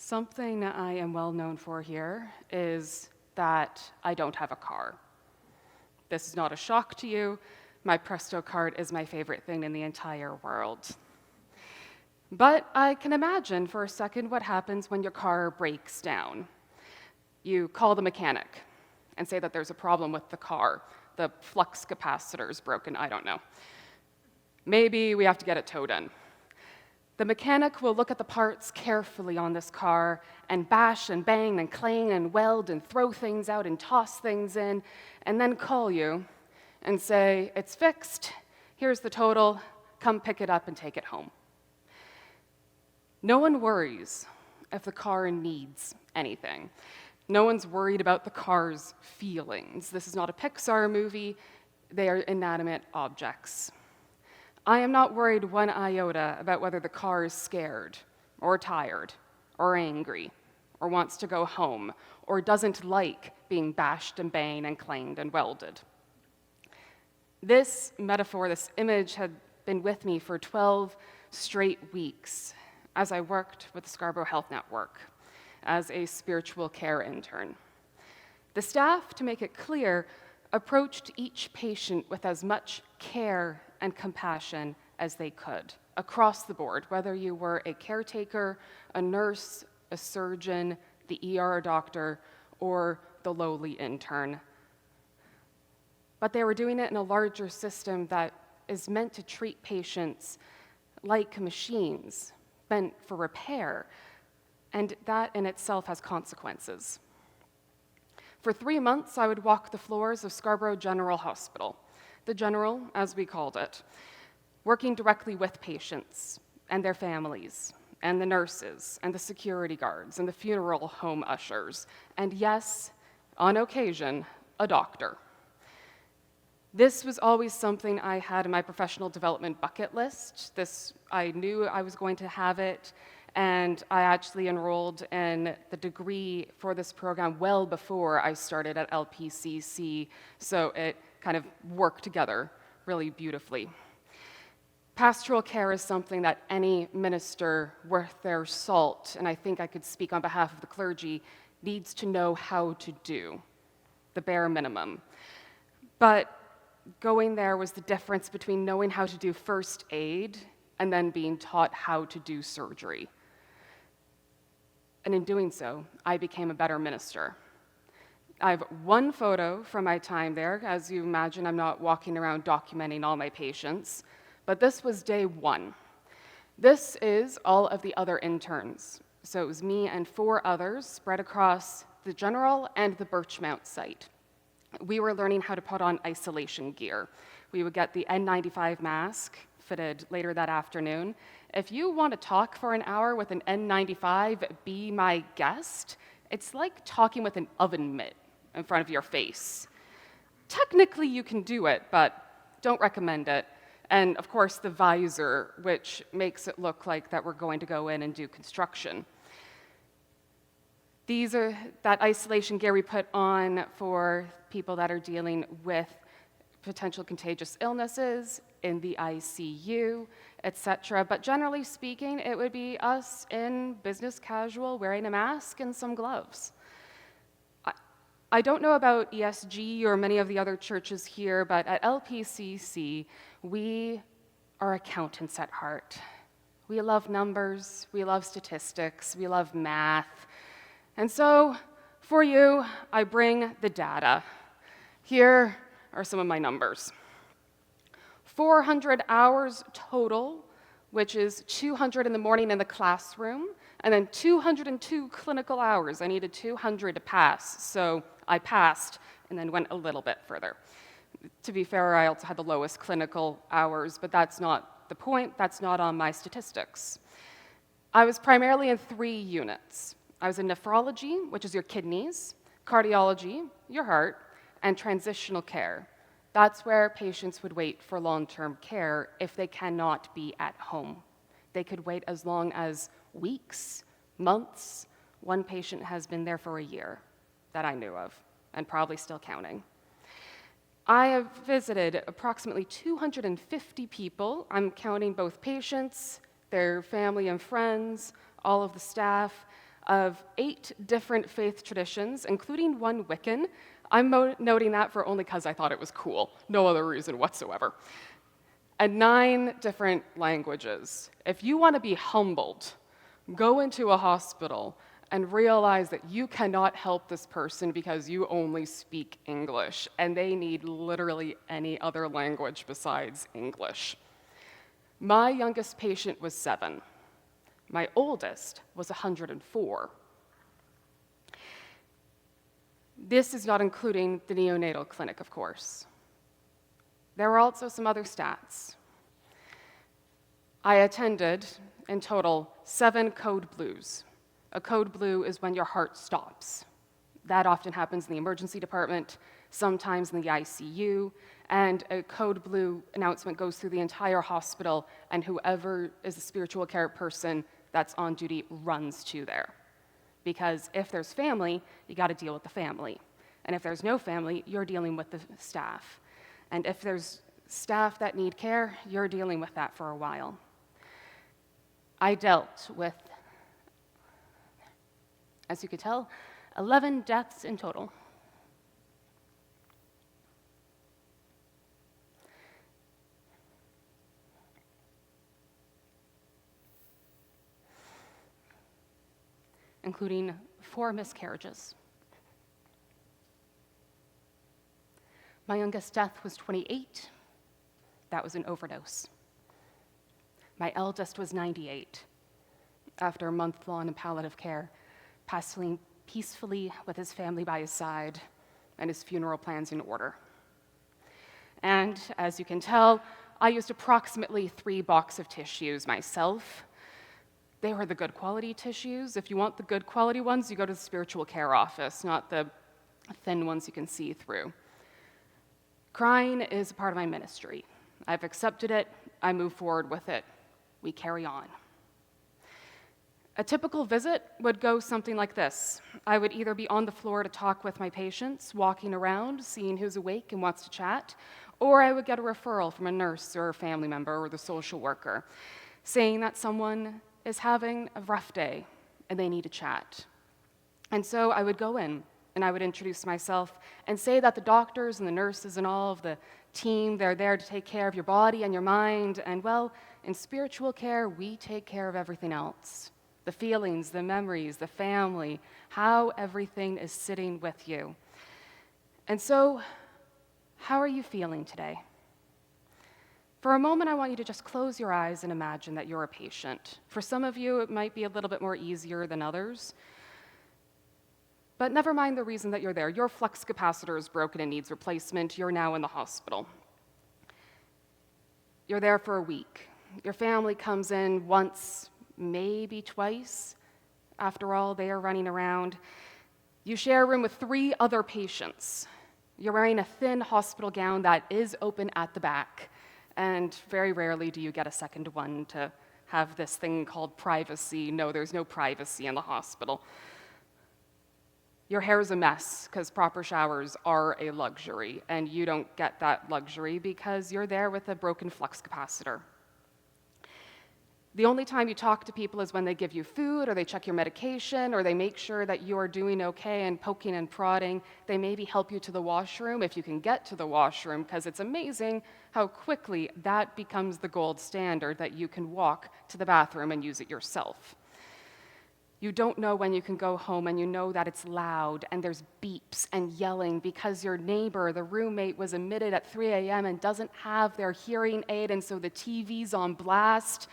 Something I am well known for here is that I don't have a car. This is not a shock to you. My Presto card is my favorite thing in the entire world. But I can imagine for a second what happens when your car breaks down. You call the mechanic and say that there's a problem with the car. The flux capacitor is broken, I don't know. Maybe we have to get it towed in. The mechanic will look at the parts carefully on this car and bash and bang and clang and weld and throw things out and toss things in, and then call you and say, "It's fixed, here's the total, come pick it up and take it home." No one worries if the car needs anything. No one's worried about the car's feelings. This is not a Pixar movie, they are inanimate objects. I am not worried one iota about whether the car is scared, or tired, or angry, or wants to go home, or doesn't like being bashed and banged and clanged and welded. This metaphor, this image had been with me for 12 straight weeks as I worked with the Scarborough Health Network as a spiritual care intern. The staff, to make it clear, approached each patient with as much care and compassion as they could, across the board, whether you were a caretaker, a nurse, a surgeon, the ER doctor, or the lowly intern. But they were doing it in a larger system that is meant to treat patients like machines, meant for repair, and that in itself has consequences. For 3 months, I would walk the floors of Scarborough General Hospital, the General, as we called it, working directly with patients and their families, and the nurses, and the security guards, and the funeral home ushers, and yes, on occasion, a doctor. This was always something I had in my professional development bucket list. I knew I was going to have it, and I actually enrolled in the degree for this program well before I started at LPCC, so it kind of worked together really beautifully. Pastoral care is something that any minister worth their salt, and I think I could speak on behalf of the clergy, needs to know how to do, the bare minimum. But going there was the difference between knowing how to do first aid and then being taught how to do surgery. And in doing so, I became a better minister. I have one photo from my time there. As you imagine, I'm not walking around documenting all my patients, but this was day one. This is all of the other interns. So it was me and 4 others spread across the General and the Birchmount site. We were learning how to put on isolation gear. We would get the N95 mask fitted later that afternoon. If you want to talk for an hour with an N95, be my guest. It's like talking with an oven mitt in front of your face. Technically, you can do it, but don't recommend it. And of course, the visor, which makes it look like that we're going to go in and do construction. These are that isolation gear we put on for people that are dealing with potential contagious illnesses in the ICU, etc. But generally speaking, it would be us in business casual, wearing a mask and some gloves. I don't know about ESG or many of the other churches here, but at LPCC, we are accountants at heart. We love numbers, we love statistics, we love math. And so, for you, I bring the data. Here are some of my numbers. 400 hours total, which is 200 in the morning in the classroom, and then 202 clinical hours. I needed 200 to pass, so I passed and then went a little bit further. To be fair, I also had the lowest clinical hours, but that's not the point. That's not on my statistics. I was primarily in 3 units. I was in nephrology, which is your kidneys, cardiology, your heart, and transitional care. That's where patients would wait for long-term care if they cannot be at home. They could wait as long as weeks, months. One patient has been there for a year that I knew of, and probably still counting. I have visited approximately 250 people. I'm counting both patients, their family and friends, all of the staff. of 8 different faith traditions, including one Wiccan. I'm noting that for only because I thought it was cool, no other reason whatsoever. And 9 different languages. If you want to be humbled, go into a hospital and realize that you cannot help this person because you only speak English, and they need literally any other language besides English. My youngest patient was 7. My oldest was 104. This is not including the neonatal clinic, of course. There were also some other stats. I attended, in total, 7 code blues. A code blue is when your heart stops. That often happens in the emergency department, sometimes in the ICU, and a code blue announcement goes through the entire hospital, and whoever is a spiritual care person that's on duty runs to there. Because if there's family, you got to deal with the family. And if there's no family, you're dealing with the staff. And if there's staff that need care, you're dealing with that for a while. I dealt with, as you could tell, 11 deaths in total. Including 4 miscarriages. My youngest death was 28. That was an overdose. My eldest was 98, after a month-long in palliative care, passing peacefully with his family by his side and his funeral plans in order. And as you can tell, I used approximately 3 boxes of tissues myself. They were the good quality tissues. If you want the good quality ones, you go to the spiritual care office, not the thin ones you can see through. Crying is a part of my ministry. I've accepted it. I move forward with it. We carry on. A typical visit would go something like this. I would either be on the floor to talk with my patients, walking around, seeing who's awake and wants to chat, or I would get a referral from a nurse or a family member or the social worker saying that someone is having a rough day and they need to chat. And so I would go in and I would introduce myself and say that the doctors and the nurses and all of the team, they're there to take care of your body and your mind. And well, in spiritual care, we take care of everything else. The feelings, the memories, the family, how everything is sitting with you. And so, how are you feeling today? For a moment, I want you to just close your eyes and imagine that you're a patient. For some of you, it might be a little bit more easier than others. But never mind the reason that you're there. Your flux capacitor is broken and needs replacement. You're now in the hospital. You're there for a week. Your family comes in once, maybe twice. After all, they are running around. You share a room with 3 other patients. You're wearing a thin hospital gown that is open at the back. And very rarely do you get a second one to have this thing called privacy. No, there's no privacy in the hospital. Your hair is a mess because proper showers are a luxury, and you don't get that luxury because you're there with a broken flux capacitor. The only time you talk to people is when they give you food, or they check your medication, or they make sure that you are doing okay and poking and prodding. They maybe help you to the washroom if you can get to the washroom, because it's amazing how quickly that becomes the gold standard that you can walk to the bathroom and use it yourself. You don't know when you can go home, and you know that it's loud, and there's beeps and yelling because your neighbor, the roommate, was admitted at 3 a.m. and doesn't have their hearing aid, and so the TV's on blast.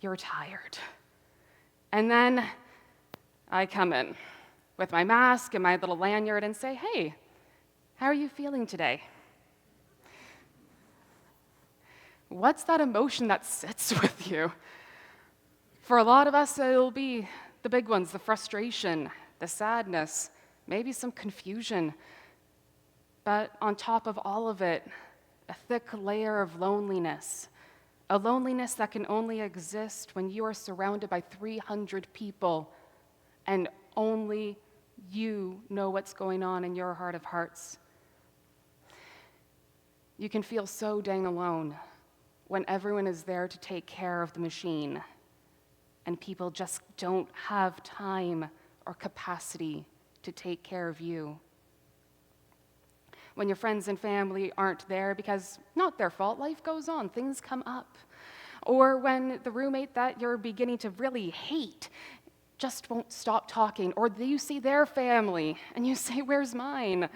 You're tired. And then I come in with my mask and my little lanyard and say, hey, how are you feeling today? What's that emotion that sits with you? For a lot of us, it'll be the big ones, the frustration, the sadness, maybe some confusion. But on top of all of it, a thick layer of loneliness, a loneliness that can only exist when you are surrounded by 300 people and only you know what's going on in your heart of hearts. You can feel so dang alone when everyone is there to take care of the machine and people just don't have time or capacity to take care of you. When your friends and family aren't there because not their fault, life goes on, things come up. Or when the roommate that you're beginning to really hate just won't stop talking, or you see their family and you say, "Where's mine?"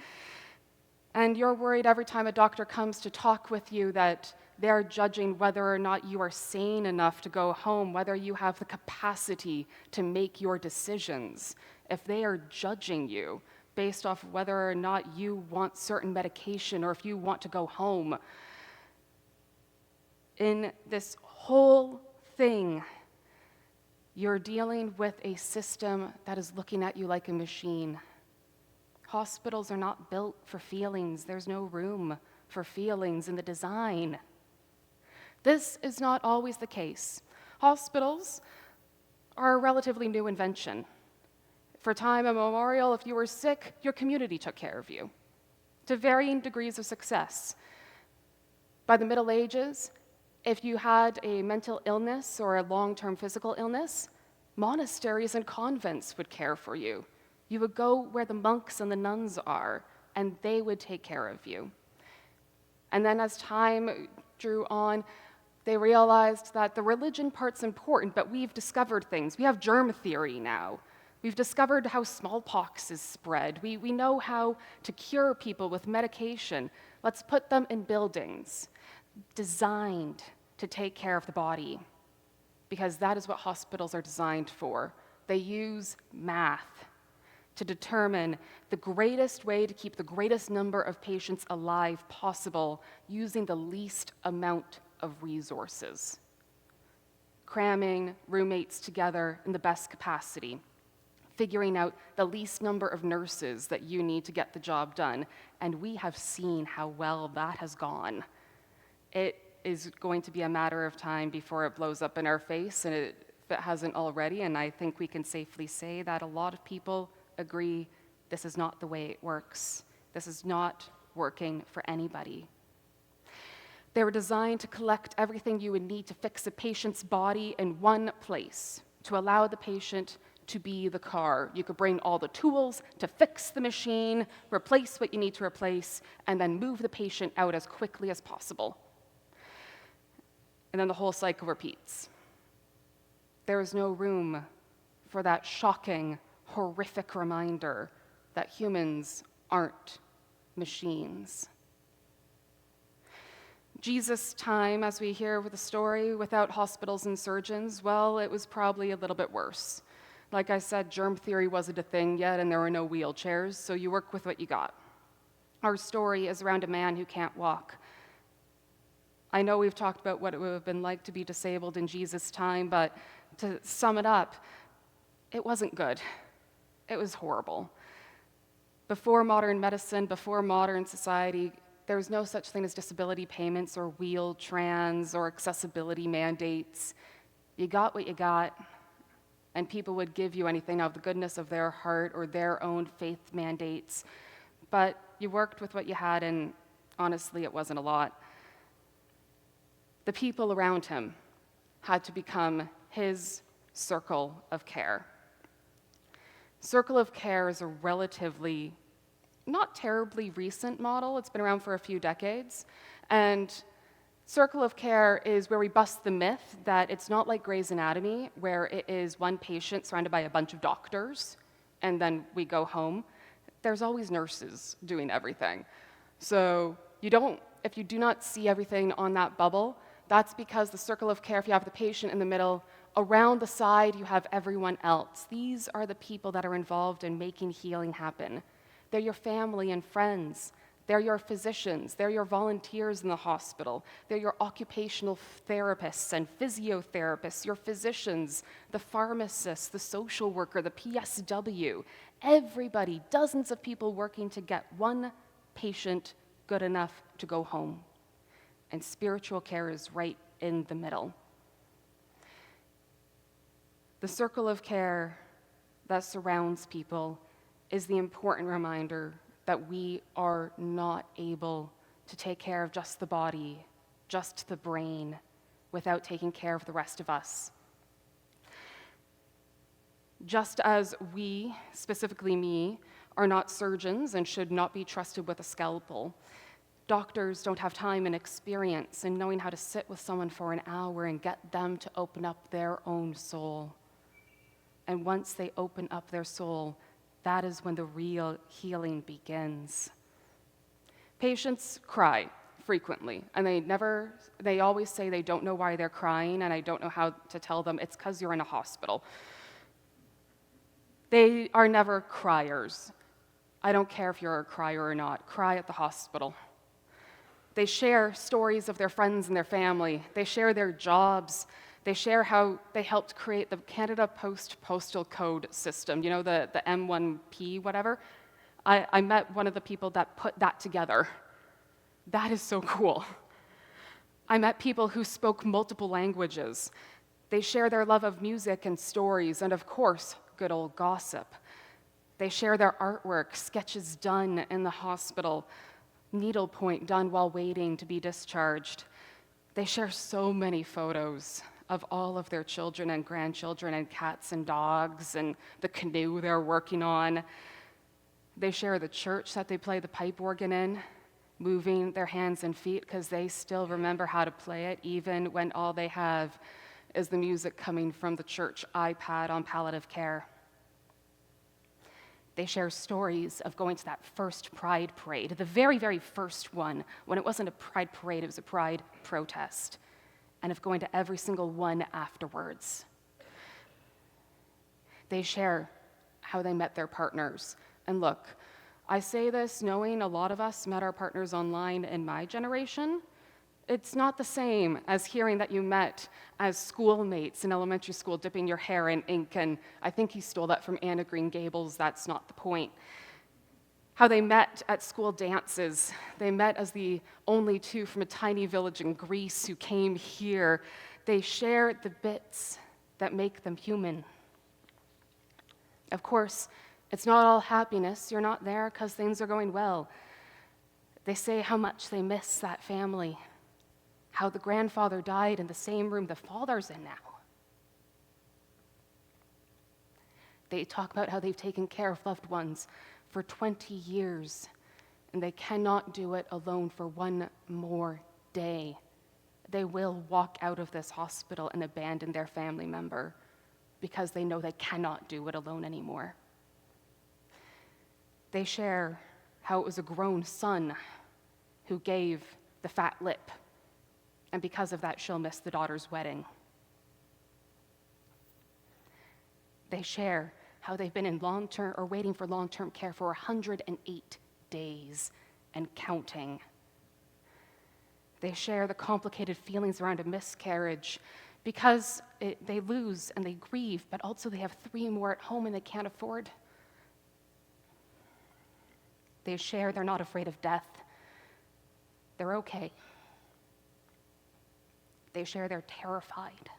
And you're worried every time a doctor comes to talk with you that they're judging whether or not you are sane enough to go home, whether you have the capacity to make your decisions. If they are judging you based off whether or not you want certain medication or if you want to go home, in this whole thing, you're dealing with a system that is looking at you like a machine. Hospitals are not built for feelings. There's no room for feelings in the design. This is not always the case. Hospitals are a relatively new invention. For time immemorial, if you were sick, your community took care of you, to varying degrees of success. By the Middle Ages, if you had a mental illness or a long-term physical illness, monasteries and convents would care for you. You would go where the monks and the nuns are, and they would take care of you. And then as time drew on, they realized that the religion part's important, but we've discovered things. We have germ theory now. We've discovered how smallpox is spread. We know how to cure people with medication. Let's put them in buildings designed to take care of the body, because that is what hospitals are designed for. They use math to determine the greatest way to keep the greatest number of patients alive possible using the least amount of resources. Cramming roommates together in the best capacity, figuring out the least number of nurses that you need to get the job done, and we have seen how well that has gone. It is going to be a matter of time before it blows up in our face, and if it hasn't already, and I think we can safely say that a lot of people agree this is not the way it works. This is not working for anybody. They were designed to collect everything you would need to fix a patient's body in one place, to allow the patient to be the car. You could bring all the tools to fix the machine, replace what you need to replace, and then move the patient out as quickly as possible. And then the whole cycle repeats. There is no room for that shocking, horrific reminder that humans aren't machines. Jesus' time, as we hear with the story, without hospitals and surgeons, well, it was probably a little bit worse. Like I said, germ theory wasn't a thing yet, and there were no wheelchairs, so you work with what you got. Our story is around a man who can't walk. I know we've talked about what it would have been like to be disabled in Jesus' time, but to sum it up, it wasn't good. It was horrible. Before modern medicine, before modern society, there was no such thing as disability payments or wheel-trans or accessibility mandates. You got what you got, and people would give you anything out of the goodness of their heart or their own faith mandates. But you worked with what you had, and honestly, it wasn't a lot. The people around him had to become his circle of care. Circle of care is a relatively, not terribly recent model. It's been around for a few decades. And circle of care is where we bust the myth that it's not like Grey's Anatomy, where it is one patient surrounded by a bunch of doctors, and then we go home. There's always nurses doing everything. So if you do not see everything on that bubble, that's because the circle of care, if you have the patient in the middle, around the side you have everyone else. These are the people that are involved in making healing happen. They're your family and friends. They're your physicians. They're your volunteers in the hospital. They're your occupational therapists and physiotherapists, your physicians, the pharmacists, the social worker, the PSW. Everybody, dozens of people working to get one patient good enough to go home. And spiritual care is right in the middle. The circle of care that surrounds people is the important reminder that we are not able to take care of just the body, just the brain, without taking care of the rest of us. Just as we, specifically me, are not surgeons and should not be trusted with a scalpel, doctors don't have time and experience in knowing how to sit with someone for an hour and get them to open up their own soul. And once they open up their soul, that is when the real healing begins. Patients cry frequently, and they always say they don't know why they're crying, and I don't know how to tell them it's because you're in a hospital. They are never criers. I don't care if you're a crier or not. Cry at the hospital. They share stories of their friends and their family. They share their jobs. They share how they helped create the Canada Post postal code system, you know, the M1P, whatever. I met one of the people that put that together. That is so cool. I met people who spoke multiple languages. They share their love of music and stories, and of course, good old gossip. They share their artwork, sketches done in the hospital, needlepoint done while waiting to be discharged. They share so many photos of all of their children and grandchildren and cats and dogs and the canoe they're working on. They share the church that they play the pipe organ in, moving their hands and feet because they still remember how to play it even when all they have is the music coming from the church iPad on palliative care. They share stories of going to that first Pride parade, the very, very first one, when it wasn't a Pride parade, it was a Pride protest, and of going to every single one afterwards. They share how they met their partners. And look, I say this knowing a lot of us met our partners online in my generation. It's not the same as hearing that you met as schoolmates in elementary school dipping your hair in ink, and I think he stole that from Anne of Green Gables, that's not the point. How they met at school dances. They met as the only two from a tiny village in Greece who came here. They share the bits that make them human. Of course, it's not all happiness. You're not there because things are going well. They say how much they miss that family, how the grandfather died in the same room the father's in now. They talk about how they've taken care of loved ones for 20 years, and they cannot do it alone for one more day. They will walk out of this hospital and abandon their family member because they know they cannot do it alone anymore. They share how it was a grown son who gave the fat lip, and because of that, she'll miss the daughter's wedding. They share how they've been in long-term or waiting for long-term care for 108 days and counting. They share the complicated feelings around a miscarriage because they lose and they grieve, but also they have 3 more at home and they can't afford. They share they're not afraid of death. They're okay. They share they're terrified.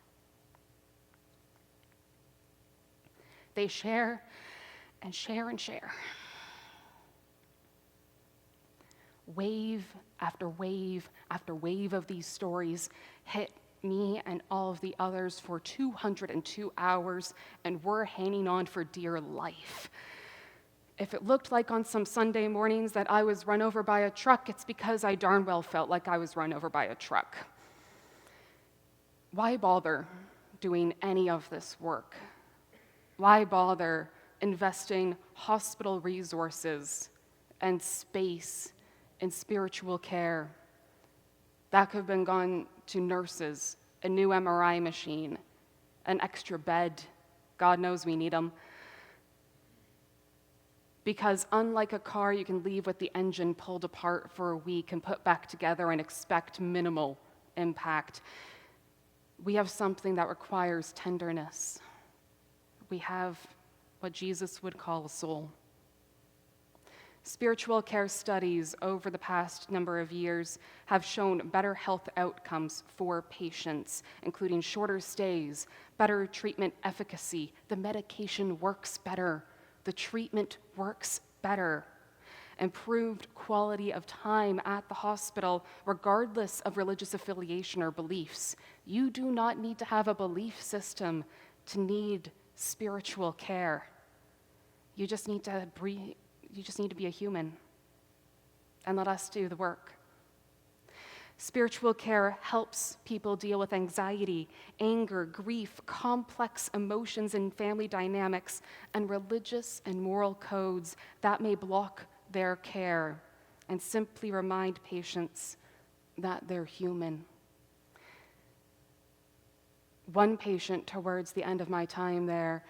They share and share and share. Wave after wave after wave of these stories hit me and all of the others for 202 hours, and we're hanging on for dear life. If it looked like on some Sunday mornings that I was run over by a truck, it's because I darn well felt like I was run over by a truck. Why bother doing any of this work? Why bother investing hospital resources and space in spiritual care? That could have been gone to nurses, a new MRI machine, an extra bed. God knows we need them. Because unlike a car you can leave with the engine pulled apart for a week and put back together and expect minimal impact, we have something that requires tenderness. We have what Jesus would call a soul. Spiritual care studies over the past number of years have shown better health outcomes for patients, including shorter stays, better treatment efficacy. The medication works better. The treatment works better. Improved quality of time at the hospital, regardless of religious affiliation or beliefs. You do not need to have a belief system to need spiritual care. You just need to breathe. You just need to be a human and let us do the work. Spiritual care helps people deal with anxiety, anger, grief, complex emotions and family dynamics, and religious and moral codes that may block their care, and simply remind patients that they're human. One patient, towards the end of my time there,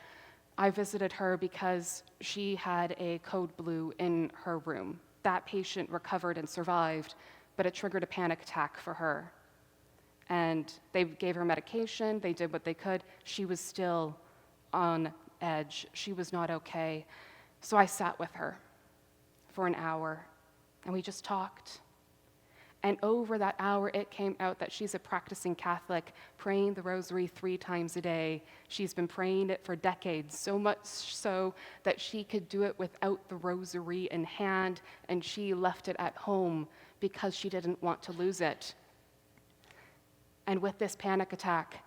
I visited her because she had a code blue in her room. That patient recovered and survived, but it triggered a panic attack for her. And they gave her medication, they did what they could. She was still on edge. She was not okay. So I sat with her for an hour, and we just talked. And over that hour, it came out that she's a practicing Catholic, praying the rosary 3 times a day. She's been praying it for decades, so much so that she could do it without the rosary in hand, and she left it at home because she didn't want to lose it. And with this panic attack,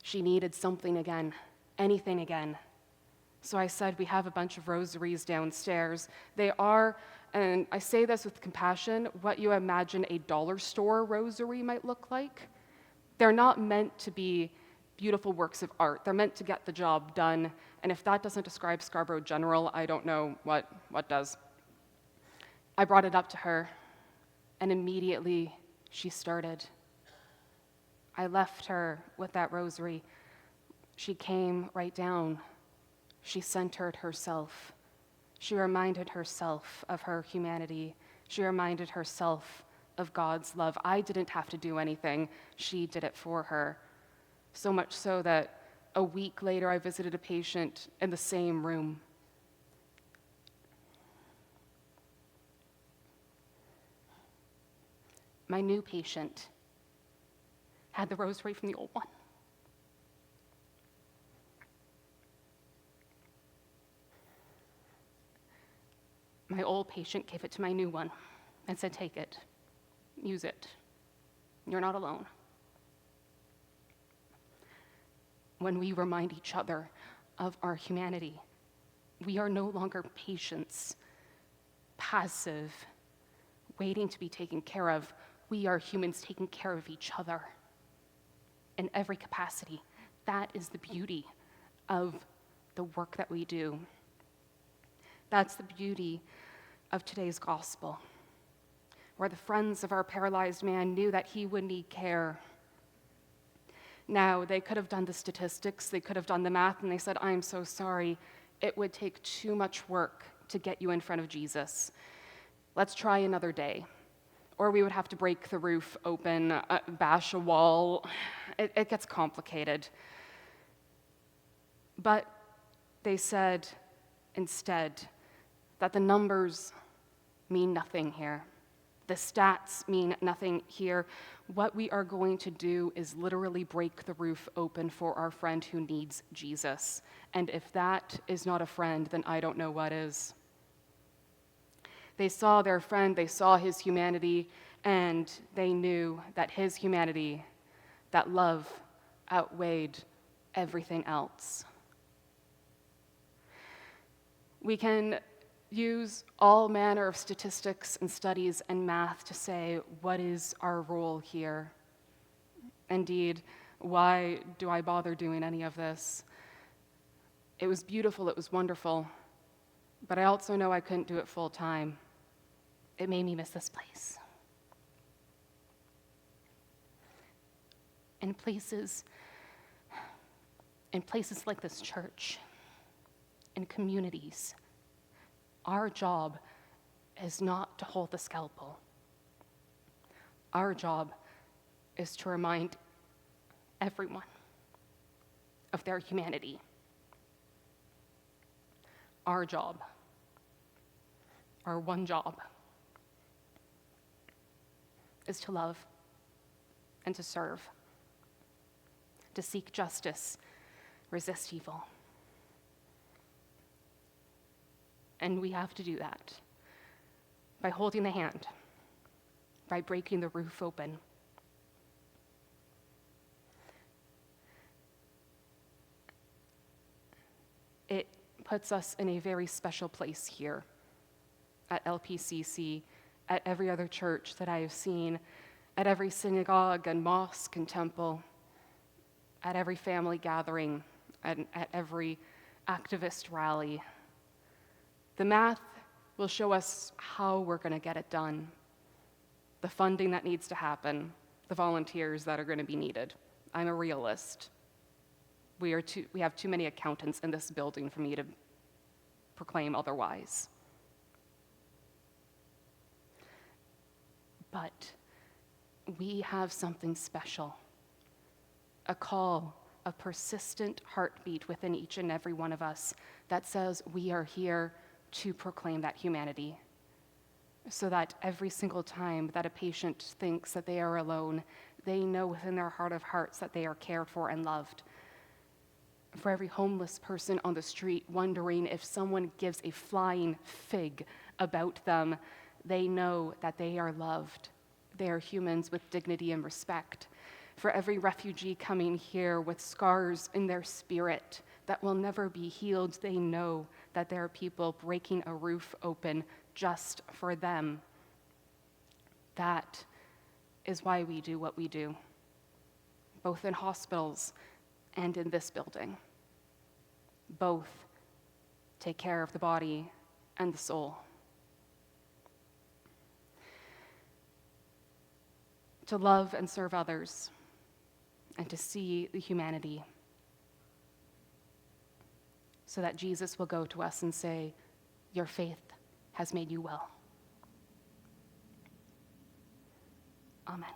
she needed something again, anything again. So I said, we have a bunch of rosaries downstairs. They are, and I say this with compassion, what you imagine a dollar store rosary might look like. They're not meant to be beautiful works of art. They're meant to get the job done. And if that doesn't describe Scarborough General, I don't know what does. I brought it up to her, and immediately she started. I left her with that rosary. She came right down. She centered herself. She reminded herself of her humanity. She reminded herself of God's love. I didn't have to do anything. She did it for her. So much so that a week later, I visited a patient in the same room. My new patient had the rosary from the old one. My old patient gave it to my new one and said, take it, use it. You're not alone. When we remind each other of our humanity, we are no longer patients, passive, waiting to be taken care of. We are humans taking care of each other in every capacity. That is the beauty of the work that we do. That's the beauty of today's gospel, where the friends of our paralyzed man knew that he would need care. Now, they could have done the statistics, they could have done the math, and they said, I'm so sorry, it would take too much work to get you in front of Jesus. Let's try another day. Or we would have to break the roof open, bash a wall. It gets complicated. But they said instead that the numbers mean nothing here. The stats mean nothing here. What we are going to do is literally break the roof open for our friend who needs Jesus. And if that is not a friend, then I don't know what is. They saw their friend, they saw his humanity, and they knew that his humanity, that love, outweighed everything else. We can use all manner of statistics and studies and math to say, what is our role here? Indeed, why do I bother doing any of this? It was beautiful, it was wonderful, but I also know I couldn't do it full time. It made me miss this place. In places like this church, in communities, our job is not to hold the scalpel. Our job is to remind everyone of their humanity. Our job, our one job, is to love and to serve, to seek justice, resist evil. And we have to do that by holding the hand, by breaking the roof open. puts us in a very special place here at LPCC, at every other church that I have seen, at every synagogue and mosque and temple, at every family gathering, and at every activist rally. The math will show us how we're going to get it done, the funding that needs to happen, the volunteers that are going to be needed. I'm a realist. We have too many accountants in this building for me to proclaim otherwise. But we have something special, a call, a persistent heartbeat within each and every one of us that says we are here to proclaim that humanity, so that every single time that a patient thinks that they are alone, they know within their heart of hearts that they are cared for and loved. For every homeless person on the street wondering if someone gives a flying fig about them, they know that they are loved. They are humans with dignity and respect. For every refugee coming here with scars in their spirit that will never be healed, they know that there are people breaking a roof open just for them. That is why we do what we do, both in hospitals and in this building. Both take care of the body and the soul. To love and serve others, and to see the humanity, so that Jesus will go to us and say, "Your faith has made you well." Amen.